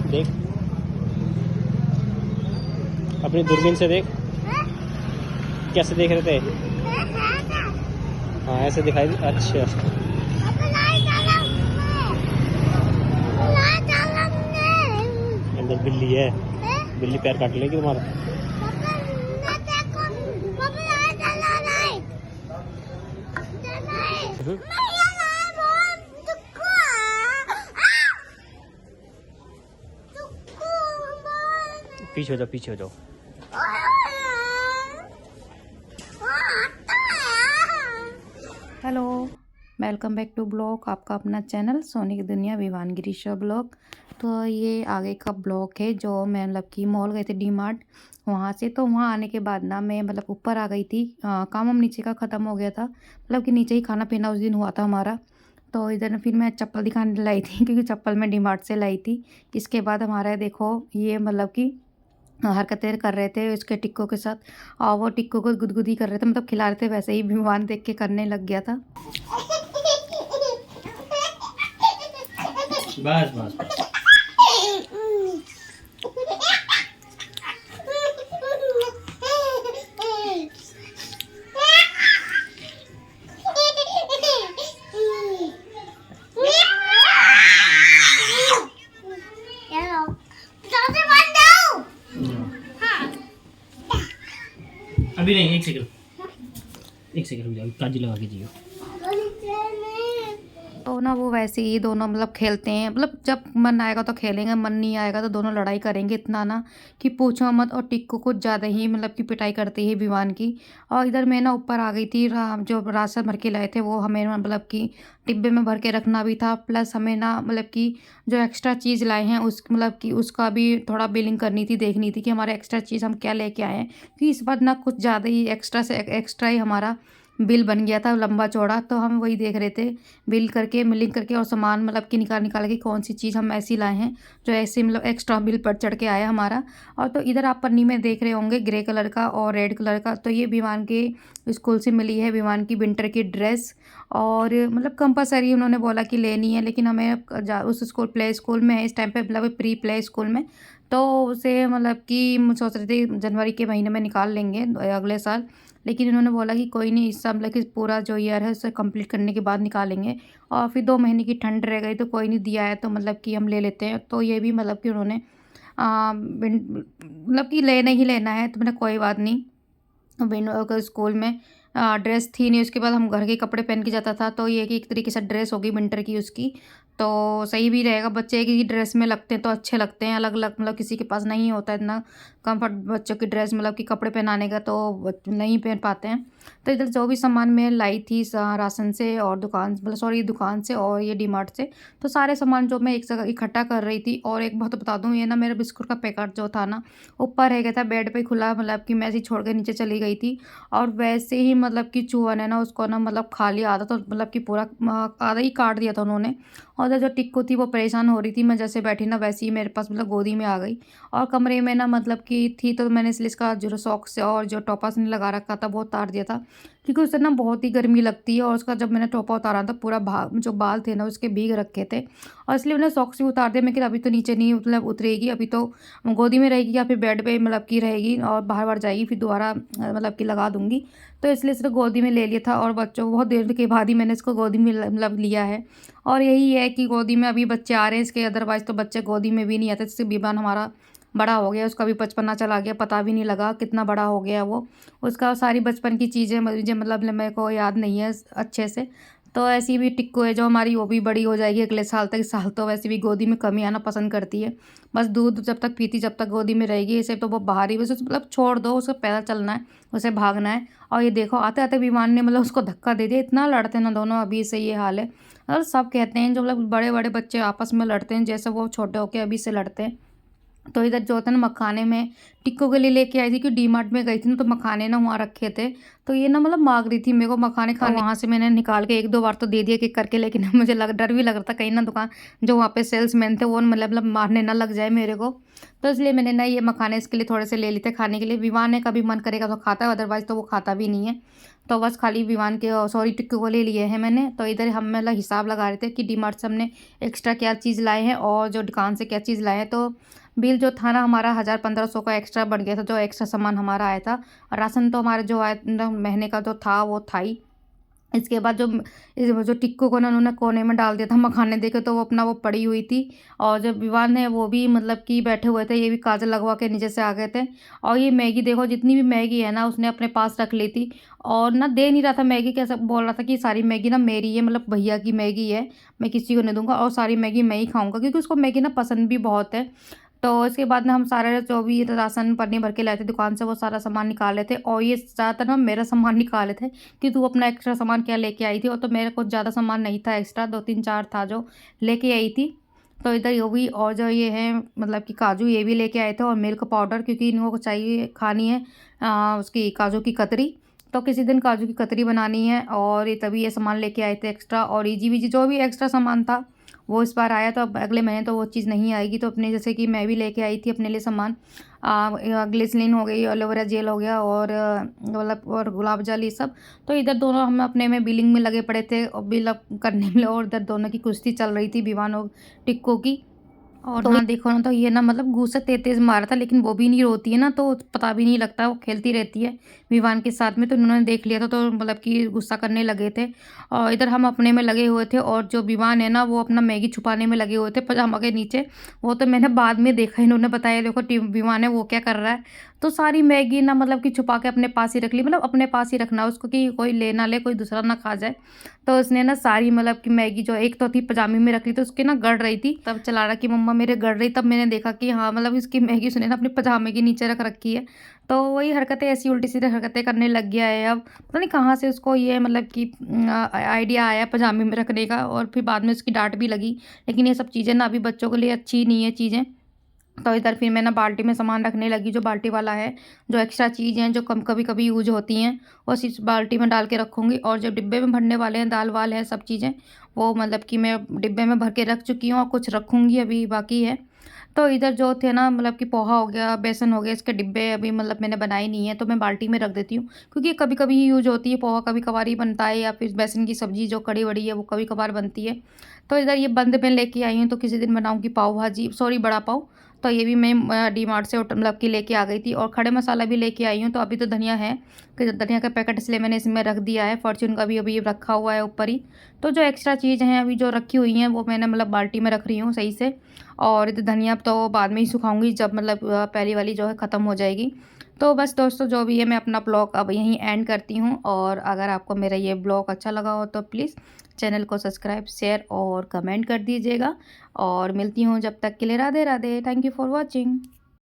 देख, अपनी दूरबीन से देख, कैसे देख रहे थे? हाँ ऐसे दिखाई दे। अच्छा, अंदर बिल्ली है, बिल्ली पैर काट लेगी तुम्हारा। पीछे हो जाओ, पीछे हो जाओ। Hello, welcome back to blog, आपका अपना चैनल सोनी की दुनिया विवान गिरीशा ब्लॉग। तो ये आगे का ब्लॉग है जो मैं मतलब कि मॉल गए थे डी मार्ट, वहाँ से। तो वहाँ आने के बाद ना मैं मतलब ऊपर आ गई थी, काम हम नीचे का ख़त्म हो गया था, मतलब कि नीचे ही खाना पीना उस दिन हुआ था हमारा। तो इधर फिर मैं चप्पल दिखाने लाई थी क्योंकि चप्पल मैं डी मार्ट से लाई थी। इसके बाद हमारा देखो ये मतलब कि हरकतें कर रहे थे उसके टिक्कों के साथ, और वो टिक्कों को गुदगुदी कर रहे थे, मतलब खिला रहे थे, वैसे ही विमान देख के करने लग गया था। बस बस बस। अभी नहीं, एक सेकंड, एक सेकंड रुक जाओ, काजी लगा के जियो। तो ना वो वैसे ही दोनों मतलब खेलते हैं, मतलब जब मन आएगा तो खेलेंगे, मन नहीं आएगा तो दोनों लड़ाई करेंगे, इतना ना कि पूछो मत। और टिक्को कुछ ज़्यादा ही मतलब कि पिटाई करती है विवान की। और इधर मैं ना ऊपर आ गई थी, जो राशन भर के लाए थे वो हमें मतलब कि डिब्बे में भर के रखना भी था, प्लस हमें ना मतलब कि जो एक्स्ट्रा चीज़ लाए हैं उस मतलब कि उसका भी थोड़ा बिलिंग करनी थी, देखनी थी कि हमारे एक्स्ट्रा चीज़ हम क्या लेके आए हैं, क्योंकि इस बार ना कुछ ज़्यादा ही एक्स्ट्रा से एक्स्ट्रा ही हमारा बिल बन गया था लंबा चौड़ा। तो हम वही देख रहे थे, बिल करके मिलिंग करके और सामान मतलब कि निकाल निकाल के कौन सी चीज़ हम ऐसी लाए हैं जो ऐसे मतलब एक्स्ट्रा बिल पर चढ़ के आया हमारा। और तो इधर आप पन्नी में देख रहे होंगे ग्रे कलर का और रेड कलर का, तो ये विमान के स्कूल से मिली है, विमान की विंटर की ड्रेस। और मतलब कंपलसरी उन्होंने बोला कि लेनी है, लेकिन हमें उस स्कूल प्ले स्कूल में है इस टाइम पे, मतलब प्री प्ले स्कूल में। तो उसे मतलब कि सोच रहे थे जनवरी के महीने में निकाल लेंगे अगले साल, लेकिन इन्होंने बोला कि कोई नहीं, इस साल मतलब कि पूरा जो ईयर है उसे कंप्लीट करने के बाद निकालेंगे। और फिर 2 महीने की ठंड रह गई तो कोई नहीं, दिया है तो मतलब कि हम ले लेते हैं। तो ये भी मतलब कि उन्होंने मतलब कि लेना ही लेना है, तो मैंने कोई बात नहीं। अगर स्कूल में ड्रेस थी नहीं, उसके बाद हम घर के कपड़े पहन के जाता था, तो ये कि एक तरीके से ड्रेस होगी विंटर की उसकी, तो सही भी रहेगा। बच्चे एक ही ड्रेस में लगते हैं तो अच्छे लगते हैं, अलग अलग मतलब किसी के पास नहीं होता इतना कंफर्ट बच्चों की ड्रेस मतलब कि कपड़े पहनाने का, तो नहीं पहन पाते हैं। तो इधर जो भी सामान मैं लाई थी राशन से और दुकान मतलब सॉरी दुकान से और ये डी मार्ट से, तो सारे सामान जो मैं एक जगह इकट्ठा कर रही थी। और एक बात बता दूँ, ये ना मेरा बिस्कुट का पैकेट जो था ना ऊपर रह गया था बेड पे खुला, मतलब कि मैं ऐसे ही छोड़ के नीचे चली गई थी, और वैसे ही मतलब कि चूहा ने ना उसको ना मतलब खा लिया आधा, तो मतलब कि पूरा आधा ही काट दिया था उन्होंने। और उधर जो टिक्को थी वो परेशान हो रही थी, मैं जैसे बैठी ना वैसे ही मेरे पास मतलब गोदी में आ गई। और कमरे में ना मतलब कि थी, तो मैंने इसलिए इसका जो सॉक्स से और जो टॉपस ने लगा रखा था वो उतार दिया था, क्योंकि उससे ना बहुत ही गर्मी लगती है। और उसका जब मैंने टोपा उतारा था पूरा जो बाल थे ना उसके भीग रखे थे, और इसलिए मैंने सॉक्स भी उतार दिया। मैं कि अभी तो नीचे नहीं मतलब उतरेगी, अभी तो गोदी में रहेगी या फिर बेड पे मतलब की रहेगी और बाहर बाहर जाएगी, फिर दोबारा मतलब कि लगा दूंगी। तो इसलिए इसको गोदी में ले लिया था, और बच्चों को बहुत देर के बाद ही मैंने इसको गोदी में मतलब लिया है। और यही है कि गोदी में अभी बच्चे आ रहे हैं इसके, अदरवाइज़ तो बच्चे गोदी में भी नहीं आते। जैसे बीबान हमारा बड़ा हो गया, उसका भी बचपना चला गया, पता भी नहीं लगा कितना बड़ा हो गया वो। उसका सारी बचपन की चीज़ें मुझे मतलब मेरे को याद नहीं है अच्छे से। तो ऐसी भी टिक्को है जो हमारी, वो भी बड़ी हो जाएगी अगले साल तक। इस साल तो वैसे भी गोदी में कम ही आना पसंद करती है, बस दूध जब तक पीती जब तक गोदी में रहेगी। इसे तो वो बाहर ही बस मतलब छोड़ दो, उसे पैदल चलना है, उसे भागना है। और ये देखो आते आते विमान ने मतलब उसको धक्का दे दिया, इतना लड़ते हैं ना दोनों, अभी से ये हाल है। और सब कहते हैं जो मतलब बड़े बड़े बच्चे आपस में लड़ते हैं, जैसे वो छोटे होके अभी से लड़ते हैं। तो इधर जो होता है ना मखाने में टिक्को के लिए लेके आई थी कि डी मार्ट में गई थी ना, तो मखाने ना वहाँ रखे थे। तो ये ना मतलब मांग रही थी मेरे को मखाने खाने, वहाँ से मैंने निकाल के 1-2 बार तो दे दिया कि करके, लेकिन मुझे डर भी लग रहा था कहीं ना दुकान जो वहाँ पे सेल्समैन थे वो मतलब मारने ना लग जाए मेरे को। तो इसलिए मैंने ना ये मखाने इसके लिए थोड़े से ले लिए थे खाने के लिए। विवान ने कभी मन करेगा तो खाता है, अदरवाइज़ तो वो खाता भी नहीं है। तो बस खाली विवान के सॉरी टिक्कू को ले लिए हैं मैंने। तो इधर हम मतलब हिसाब लगा रहे थे कि डीमार्ट से हमने एक्स्ट्रा क्या चीज़ लाए हैं और जो दुकान से क्या चीज़ लाए हैं। तो बिल जो था ना हमारा 1000-1500 का एक्स्ट्रा बन गया था, जो एक्स्ट्रा सामान हमारा आया था। राशन तो हमारा जो आया महीने का जो था वो था ही। इसके बाद जो टिक्कू को ना उन्होंने कोने में डाल दिया था मखाने देके, तो वो अपना वो पड़ी हुई थी। और जब विवान है वो भी मतलब कि बैठे हुए थे, ये भी काजल लगवा के नीचे से आ गए थे। और ये मैगी देखो, जितनी भी मैगी है ना उसने अपने पास रख ली थी और ना दे नहीं रहा था मैगी। कैसे बोल रहा था कि सारी मैगी ना मेरी है, मतलब भैया की मैगी है, मैं किसी को नहीं दूंगा और सारी मैगी मैं ही खाऊंगा, क्योंकि उसको मैगी ना पसंद भी बहुत है। तो इसके बाद ना हम सारा जो भी राशन पन्नी भर के लाए थे दुकान से, वो सारा सामान निकाले थे। और ये ज़्यादातर ना मेरा सामान निकाले थे कि तू अपना एक्स्ट्रा सामान क्या लेके आई थी। और तो मेरे कुछ ज़्यादा सामान नहीं था, एक्स्ट्रा 2-3-4 था जो लेके आई थी। तो इधर ये भी, और जो ये है मतलब कि काजू ये भी लेके आए थे, और मिल्क पाउडर, क्योंकि इन लोगों को चाहिए खानी है उसकी काजू की कतरी। तो किसी दिन काजू की कतरी बनानी है, और ये तभी ये सामान लेके आए थे एक्स्ट्रा। और ईजी वीजी जो भी एक्स्ट्रा सामान था वो इस बार आया, तो अब अगले महीने तो वो चीज़ नहीं आएगी। तो अपने जैसे कि मैं भी लेके आई थी अपने लिए सामान, ग्लिसरीन हो गई, एलोवेरा जेल हो गया, और मतलब और गुलाब जल, ये सब। तो इधर दोनों हम अपने में बिलिंग में लगे पड़े थे और बिल अप करने में, और इधर दोनों की कुश्ती चल रही थी विवान और टिक्को की। और ना देखो ना, तो ये ना मतलब घूंसे तेज-तेज मारा था, लेकिन वो भी नहीं रोती है ना, तो पता भी नहीं लगता, वो खेलती रहती है विवान के साथ में। तो उन्होंने देख लिया था, तो मतलब कि गुस्सा करने लगे थे। और इधर हम अपने में लगे हुए थे, और जो विवान है ना वो अपना मैगी छुपाने में लगे हुए थे पजामा के नीचे। वो तो मैंने बाद में देखा, इन्होंने बताया देखो विवान है वो क्या कर रहा है। तो सारी मैगी ना मतलब कि छुपा के अपने पास ही रख ली, मतलब अपने पास ही रखना उसको कि कोई ले ना ले, कोई दूसरा ना खा जाए। तो उसने ना सारी मतलब कि मैगी जो एक तो थी पजामे में रख ली, तो उसके ना गड़ रही थी, तब चला रहा कि मम्मा मेरे गड़ रही। तब मैंने देखा कि हाँ मतलब इसकी मैगी उसने ना अपने पजामे के नीचे रख रखी है। तो वही हरकतें, ऐसी उल्टी सीधी हरकतें करने लग गया है। अब पता नहीं कहाँ से उसको ये मतलब कि आइडिया आया पजामे में रखने का, और फिर बाद में उसकी डांट भी लगी। लेकिन ये सब चीज़ें ना अभी बच्चों के लिए अच्छी नहीं है चीज़ें। तो इधर फिर मैं ना बाल्टी में सामान रखने लगी, जो बाल्टी वाला है, जो एक्स्ट्रा चीज़ हैं जो कभी कभी यूज होती हैं वो इस बाल्टी में डाल के रखूँगी। और जो डिब्बे में भरने वाले हैं, दाल वाल है, सब चीज़ें, वो मतलब कि मैं डिब्बे में भर के रख चुकी हूँ, और कुछ रखूँगी अभी बाकी है। तो इधर जो थे ना मतलब कि पोहा हो गया, बेसन हो गया, इसके डिब्बे अभी मतलब मैंने बनाए नहीं है, तो मैं बाल्टी में रख देती हूँ, क्योंकि कभी कभी ही यूज होती है। पोहा कभी कभार ही बनता है, या फिर बेसन की सब्जी जो कड़ी वड़ी है वो कभी कभार बनती है। तो इधर ये बंद में लेके आई हूँ, तो किसी दिन बनाऊँगी पाव भाजी, सॉरी बड़ा पाव। तो ये भी मैं डी मार्ट से मतलब कि लेके आ गई थी, और खड़े मसाला भी लेके आई हूँ। तो अभी तो धनिया है कि धनिया का पैकेट, इसलिए मैंने इसमें रख दिया है। फॉर्च्यून का भी अभी रखा हुआ है ऊपर ही। तो जो एक्स्ट्रा चीज़ हैं अभी जो रखी हुई हैं वो मैंने मतलब बाल्टी में रख रही हूँ सही से। और इधर धनिया तो बाद में ही सुखाऊंगी, जब मतलब पहली वाली जो है ख़त्म हो जाएगी। तो बस दोस्तों, जो भी है मैं अपना ब्लॉग अब यहीं एंड करती हूँ। और अगर आपको मेरा ये ब्लॉग अच्छा लगा हो तो प्लीज़ चैनल को सब्सक्राइब, शेयर और कमेंट कर दीजिएगा। और मिलती हूँ, जब तक के लिए Radhe Radhe. Thank you for watching.